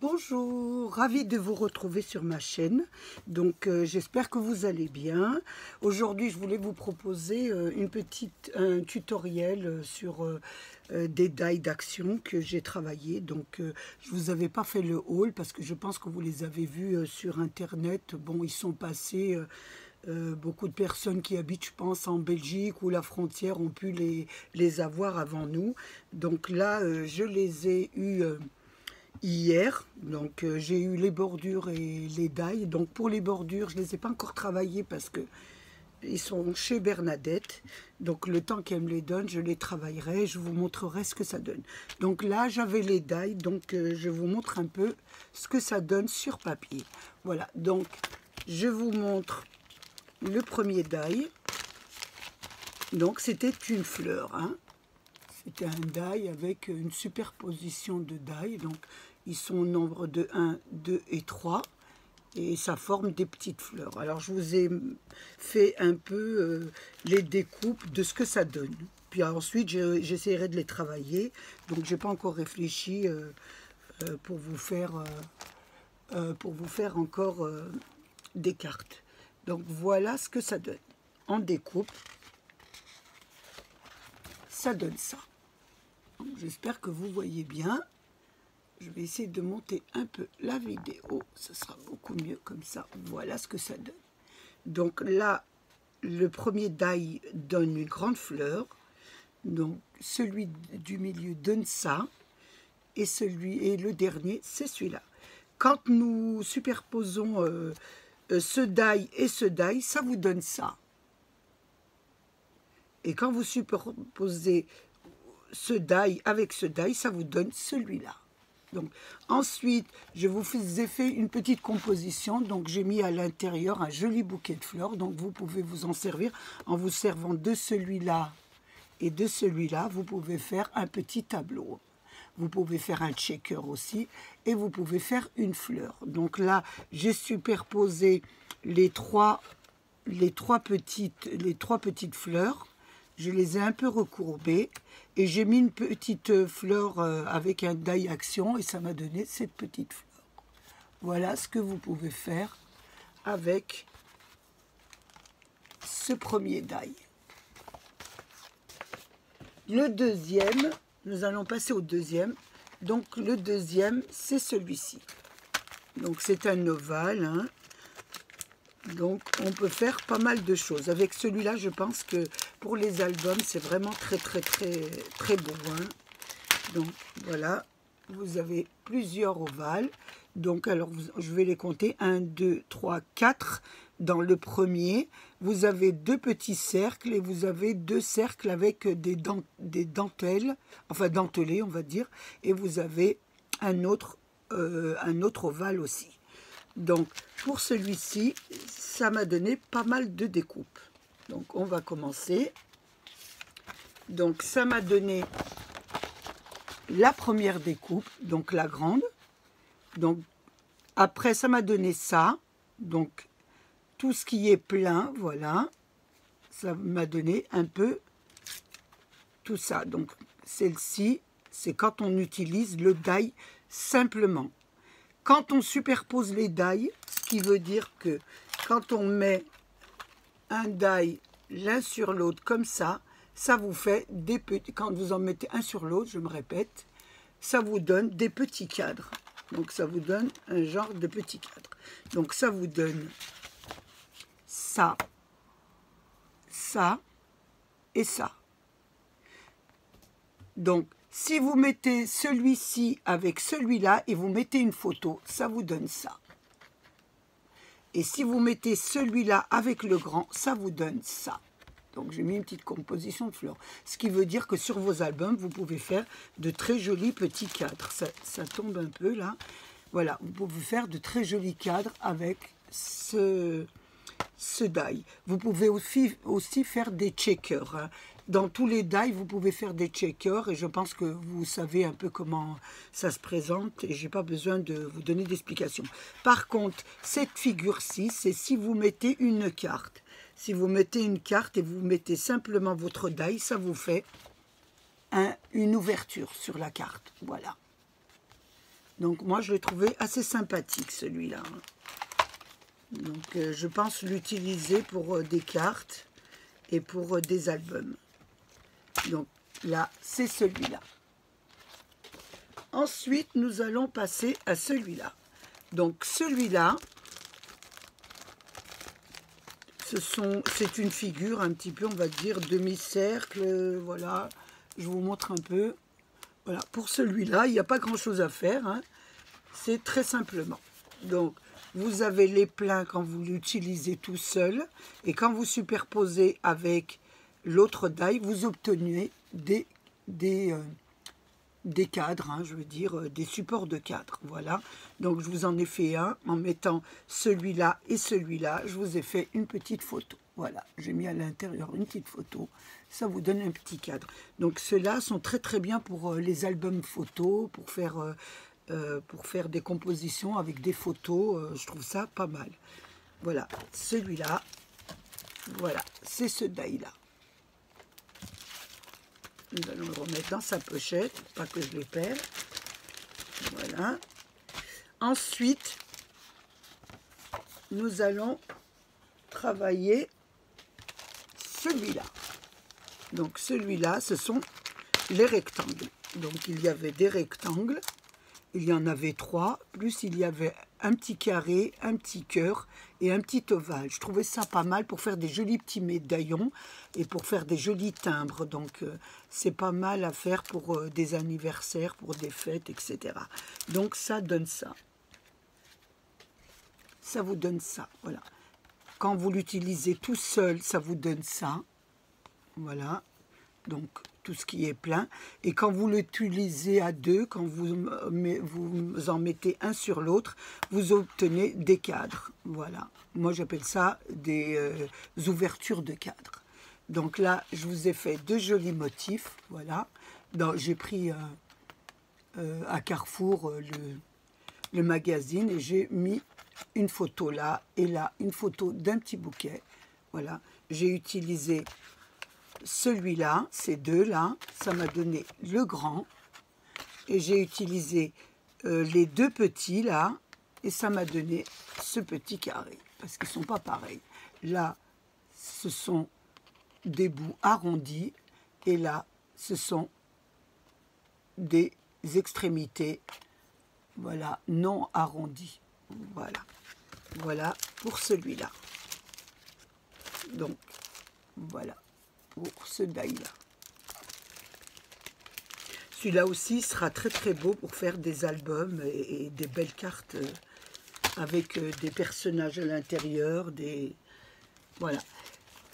Bonjour, ravie de vous retrouver sur ma chaîne. Donc j'espère que vous allez bien. Aujourd'hui je voulais vous proposer un tutoriel sur des die d'action que j'ai travaillé. Donc je vous avais pas fait le haul parce que je pense que vous les avez vus sur internet. Bon, ils sont passés. Beaucoup de personnes qui habitent, je pense, en Belgique ou la frontière ont pu les avoir avant nous. Donc là, je les ai eus hier. Donc j'ai eu les bordures et les die. Donc pour les bordures, je ne les ai pas encore travaillées parce que ils sont chez Bernadette. Donc le temps qu'elle me les donne, je les travaillerai. Je vous montrerai ce que ça donne. Donc là, j'avais les die. Donc je vous montre un peu ce que ça donne sur papier. Voilà. Donc je vous montre le premier die. Donc c'était une fleur, hein. C'était un die avec une superposition de die. Donc ils sont au nombre de 1, 2 et 3. Et ça forme des petites fleurs. Alors je vous ai fait un peu les découpes de ce que ça donne. Puis ensuite j'essaierai de les travailler. Donc je n'ai pas encore réfléchi pour vous faire encore des cartes. Donc voilà ce que ça donne. En découpe, ça donne ça. J'espère que vous voyez bien. Je vais essayer de monter un peu la vidéo. Ce sera beaucoup mieux comme ça. Voilà ce que ça donne. Donc là, le premier die donne une grande fleur. Donc celui du milieu donne ça. Et le dernier, c'est celui-là. Quand nous superposons ce die et ce die, ça vous donne ça. Et quand vous superposez ce die avec ce die, ça vous donne celui-là. Donc, ensuite, je vous ai fait une petite composition. Donc, j'ai mis à l'intérieur un joli bouquet de fleurs. Donc, vous pouvez vous en servir en vous servant de celui-là et de celui-là. Vous pouvez faire un petit tableau. Vous pouvez faire un checker aussi. Et vous pouvez faire une fleur. Donc là, j'ai superposé les trois petites fleurs. Je les ai un peu recourbées et j'ai mis une petite fleur avec un die action et ça m'a donné cette petite fleur. Voilà ce que vous pouvez faire avec ce premier die. Le deuxième, nous allons passer au deuxième. Donc le deuxième, c'est celui-ci. Donc c'est un ovale, hein. Donc, on peut faire pas mal de choses. Avec celui-là, je pense que pour les albums, c'est vraiment très beau, hein. Donc, voilà. Vous avez plusieurs ovales. Donc, alors, je vais les compter. 1, 2, 3, 4. Dans le premier, vous avez 2 petits cercles et vous avez 2 cercles avec des dentelles, enfin dentelés, on va dire. Et vous avez un autre ovale aussi. Donc, pour celui-ci, ça m'a donné pas mal de découpes. Donc, on va commencer. Donc, ça m'a donné la première découpe, donc la grande. Donc, après, ça m'a donné ça. Donc, tout ce qui est plein, voilà. Ça m'a donné un peu tout ça. Donc, celle-ci, c'est quand on utilise le die simplement. Quand on superpose les die, ce qui veut dire que quand on met un die l'un sur l'autre comme ça vous fait des petits, quand vous en mettez un sur l'autre, je me répète, ça vous donne des petits cadres. Donc ça vous donne un genre de petit cadre. Donc ça vous donne ça, ça et ça. Donc, si vous mettez celui-ci avec celui-là et vous mettez une photo, ça vous donne ça. Et si vous mettez celui-là avec le grand, ça vous donne ça. Donc, j'ai mis une petite composition de fleurs. Ce qui veut dire que sur vos albums, vous pouvez faire de très jolis petits cadres. Ça tombe un peu là. Voilà, vous pouvez faire de très jolis cadres avec ce die. Vous pouvez aussi faire des checkers, hein. Dans tous les die, vous pouvez faire des checkers et je pense que vous savez un peu comment ça se présente et je n'ai pas besoin de vous donner d'explications. Par contre, cette figure-ci, c'est si vous mettez une carte. Si vous mettez une carte et vous mettez simplement votre die, ça vous fait une ouverture sur la carte. Voilà. Donc moi je l'ai trouvé assez sympathique celui-là. Donc je pense l'utiliser pour des cartes et pour des albums. Donc là c'est celui-là. Ensuite nous allons passer à celui-là. Donc celui-là, c'est une figure un petit peu, on va dire, demi-cercle. Voilà, je vous montre un peu. Voilà, pour celui-là, il n'y a pas grand-chose à faire, hein. C'est très simplement. Donc, vous avez les pleins quand vous l'utilisez tout seul. Et quand vous superposez avec l'autre die, vous obtenez des cadres, hein, je veux dire, des supports de cadres. Voilà. Donc, je vous en ai fait un en mettant celui-là et celui-là. Je vous ai fait une petite photo. Voilà, j'ai mis à l'intérieur une petite photo. Ça vous donne un petit cadre. Donc, ceux-là sont très très bien pour les albums photos, pour faire des compositions avec des photos. Je trouve ça pas mal. Voilà, celui-là, voilà, c'est ce die-là. Nous allons le remettre dans sa pochette, pas que je le perde. Voilà. Ensuite, nous allons travailler celui-là. Donc celui-là, ce sont les rectangles. Donc il y avait des rectangles, il y en avait 3, plus il y avait un petit carré, un petit cœur et un petit ovale. Je trouvais ça pas mal pour faire des jolis petits médaillons et pour faire des jolis timbres. Donc c'est pas mal à faire pour des anniversaires, pour des fêtes, etc. Donc ça donne ça. Ça vous donne ça, voilà. Quand vous l'utilisez tout seul, ça vous donne ça. Voilà, donc tout ce qui est plein. Et quand vous l'utilisez à deux, quand vous en mettez un sur l'autre, vous obtenez des cadres. Voilà, moi j'appelle ça des ouvertures de cadres. Donc là, je vous ai fait deux jolis motifs. Voilà, j'ai pris à Carrefour le magazine et j'ai mis une photo là et là, une photo d'un petit bouquet. Voilà, j'ai utilisé celui-là, ces deux-là, ça m'a donné le grand. Et j'ai utilisé les deux petits là, et ça m'a donné ce petit carré, parce qu'ils ne sont pas pareils. Là, ce sont des bouts arrondis, et là, ce sont des extrémités, voilà, non arrondies. Voilà, voilà pour celui-là. Donc, voilà. Pour ce die-là. Celui-là aussi sera très très beau pour faire des albums et des belles cartes avec des personnages à l'intérieur. Voilà.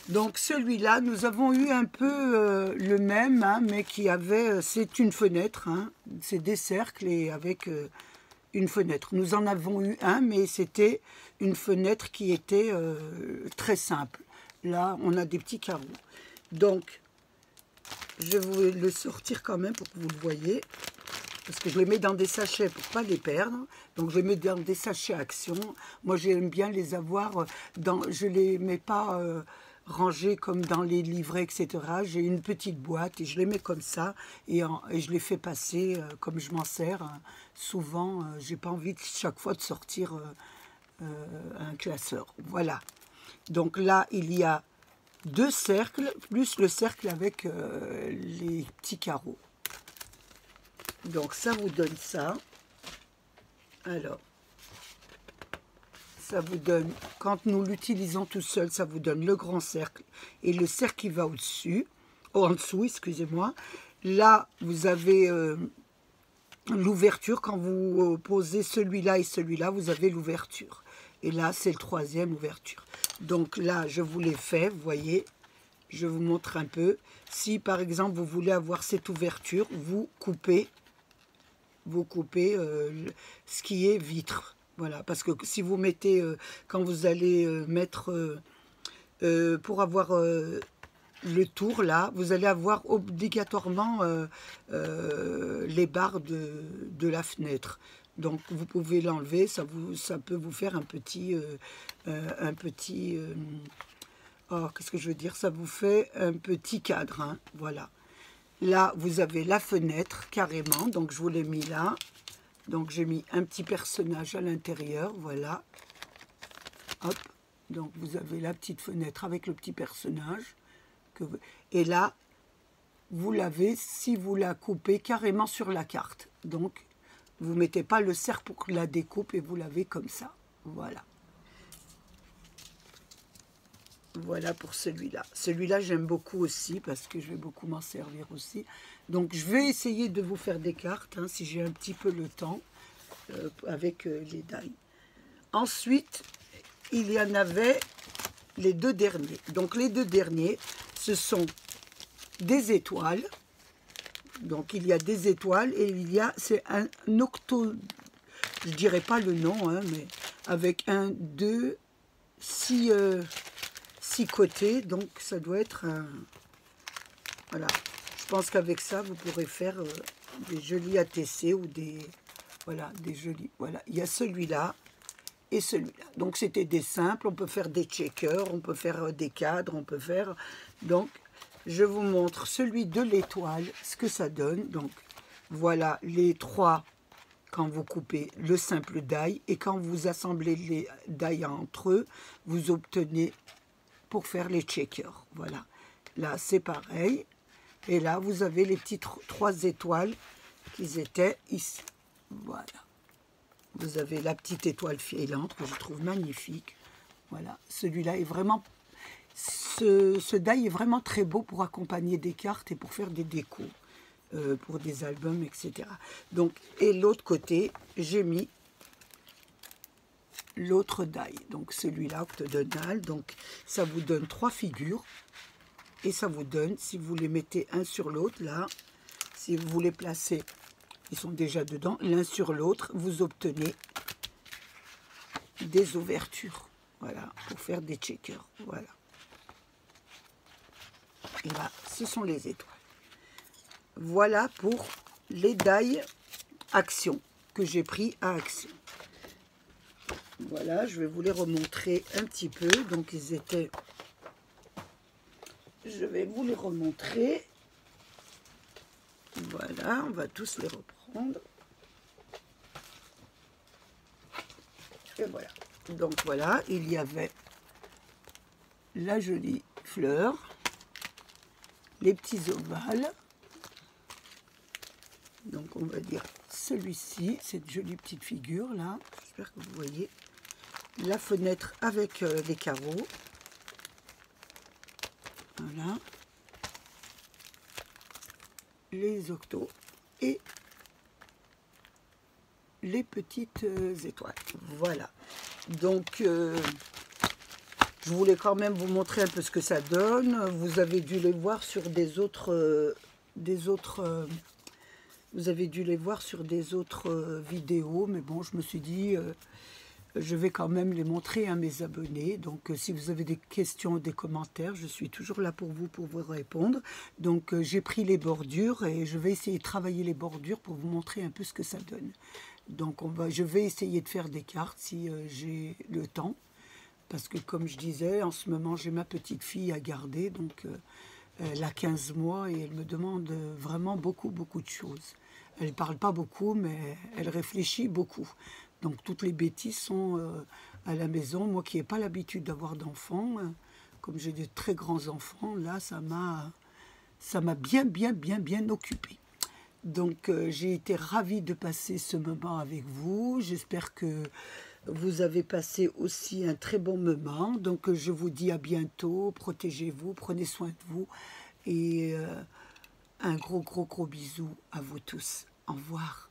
Donc celui-là, nous avons eu un peu le même, hein, mais qui avait, c'est une fenêtre, hein, c'est des cercles et avec une fenêtre. Nous en avons eu un, mais c'était une fenêtre qui était très simple. Là, on a des petits carreaux. Donc, je vais le sortir quand même pour que vous le voyez, parce que je les mets dans des sachets pour ne pas les perdre. Donc, je les mets dans des sachets Action. Moi, j'aime bien les avoir je ne les mets pas rangés comme dans les livrets, etc. J'ai une petite boîte et je les mets comme ça et je les fais passer comme je m'en sers. Souvent, j'ai pas envie chaque fois de sortir un classeur. Voilà. Donc là, il y a deux cercles, plus le cercle avec les petits carreaux. Donc ça vous donne ça. Alors, ça vous donne, quand nous l'utilisons tout seul, ça vous donne le grand cercle et le cercle qui va au-dessus, en dessous, excusez-moi. Là, vous avez l'ouverture. Quand vous posez celui-là et celui-là, vous avez l'ouverture. Et là, c'est le troisième ouverture. Donc là, je vous l'ai fait, vous voyez, je vous montre un peu. Si, par exemple, vous voulez avoir cette ouverture, vous coupez ce qui est vitre. Voilà, parce que si vous mettez, quand vous allez mettre, pour avoir le tour, là, vous allez avoir obligatoirement les barres de la fenêtre. Donc, vous pouvez l'enlever, ça peut vous faire un petit qu'est-ce que je veux dire? Ça vous fait un petit cadre, hein, voilà. Là, vous avez la fenêtre, carrément, donc je vous l'ai mis là. Donc j'ai mis un petit personnage à l'intérieur, voilà. Hop, donc vous avez la petite fenêtre avec le petit personnage. Et là, vous l'avez si vous la coupez carrément sur la carte. Donc, vous ne mettez pas le cerf pour la découpe et vous l'avez comme ça. Voilà. Voilà pour celui-là. Celui-là, j'aime beaucoup aussi parce que je vais beaucoup m'en servir aussi. Donc, je vais essayer de vous faire des cartes, hein, si j'ai un petit peu le temps, avec les die. Ensuite, il y en avait les deux derniers. Donc, les deux derniers, ce sont des étoiles. Donc, il y a des étoiles et il y a, c'est un octo, je dirais pas le nom, hein, mais avec 1, 2, 6 côtés. Donc, ça doit être un... Voilà. Je pense qu'avec ça, vous pourrez faire des jolis ATC ou des... Voilà, des jolis... Voilà, il y a celui-là et celui-là. Donc, c'était des simples. On peut faire des checkers, on peut faire des cadres, on peut faire... Donc, je vous montre celui de l'étoile, ce que ça donne. Donc, voilà les trois quand vous coupez le simple die. Et quand vous assemblez les die entre eux, vous obtenez pour faire les checkers. Voilà. Là, c'est pareil. Et là, vous avez les petites 3 étoiles qui étaient ici. Voilà. Vous avez la petite étoile filante que je trouve magnifique. Voilà. Celui-là est vraiment... Ce die est vraiment très beau pour accompagner des cartes et pour faire des décos, pour des albums, etc. Donc, et l'autre côté, j'ai mis l'autre die. Donc, celui-là, octogonal. Donc, ça vous donne 3 figures. Et ça vous donne, si vous les mettez un sur l'autre, là, si vous les placez, ils sont déjà dedans, l'un sur l'autre, vous obtenez des ouvertures. Voilà, pour faire des checkers. Voilà. Et là, ce sont les étoiles. Voilà pour les die Action que j'ai pris à Action. Voilà, je vais vous les remontrer un petit peu. Donc, ils étaient... Je vais vous les remontrer. Voilà, on va tous les reprendre. Et voilà. Donc, voilà, il y avait la jolie fleur. Les petits ovales, donc on va dire celui-ci, cette jolie petite figure là, j'espère que vous voyez, la fenêtre avec les carreaux, voilà, les octos et les petites étoiles, voilà, donc je voulais quand même vous montrer un peu ce que ça donne. Vous avez dû les voir sur des autres, vous avez dû les voir sur des autres vidéos, mais bon, je me suis dit, je vais quand même les montrer à mes abonnés. Donc, si vous avez des questions ou des commentaires, je suis toujours là pour vous répondre. Donc, j'ai pris les bordures et je vais essayer de travailler les bordures pour vous montrer un peu ce que ça donne. Donc, je vais essayer de faire des cartes si j'ai le temps. Parce que, comme je disais, en ce moment, j'ai ma petite fille à garder. Donc, elle a 15 mois et elle me demande vraiment beaucoup de choses. Elle ne parle pas beaucoup, mais elle réfléchit beaucoup. Donc, toutes les bêtises sont à la maison. Moi qui n'ai pas l'habitude d'avoir d'enfants, comme j'ai de très grands enfants, là, ça m'a bien occupée. Donc, j'ai été ravie de passer ce moment avec vous. J'espère que vous avez passé aussi un très bon moment. Donc, je vous dis à bientôt. Protégez-vous, prenez soin de vous. Et un gros bisou à vous tous. Au revoir.